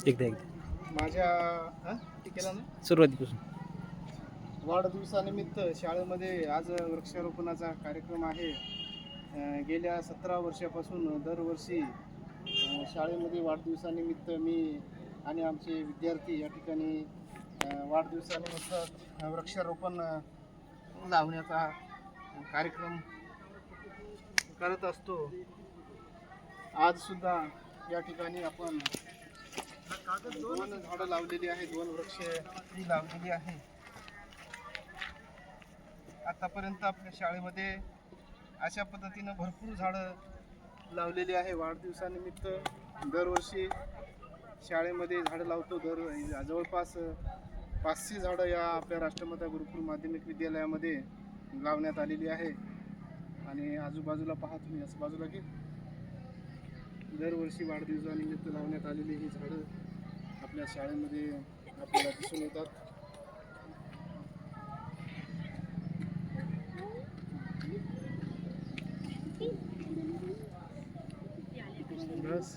एकदा एकदा माझ्या ते केलं ना सुरुवातीपासून. वाढदिवसानिमित्त शाळेमध्ये आज वृक्षारोपणाचा कार्यक्रम आहे. गेल्या 17 वर्षापासून दरवर्षी शाळेमध्ये वाढदिवसानिमित्त मी आणि आमचे विद्यार्थी या ठिकाणी वाढदिवसानिमित्त वृक्षारोपण लावण्याचा कार्यक्रम करत असतो. आज सुद्धा या ठिकाणी आपण 2 झाडं लावलेली आहेत, 2 वृक्ष ही लावलेली आहे. आतापर्यंत आपल्या शाळेमध्ये अशा पद्धतीनं भरपूर झाडं लावलेली आहे. वाढदिवसानिमित्त दरवर्षी शाळेमध्ये झाडं लावतो. जवळपास 500 झाडं या आपल्या राष्ट्रमाता गुरुकुल माध्यमिक विद्यालयामध्ये लावण्यात आलेली आहे. आणि आजूबाजूला पहा तुम्ही, असं बाजूला की दरवर्षी वाढदिवसानिमित्त लावण्यात आलेली ही झाडं आपल्या शाळेमध्ये आपल्याला दिसून येतात. बस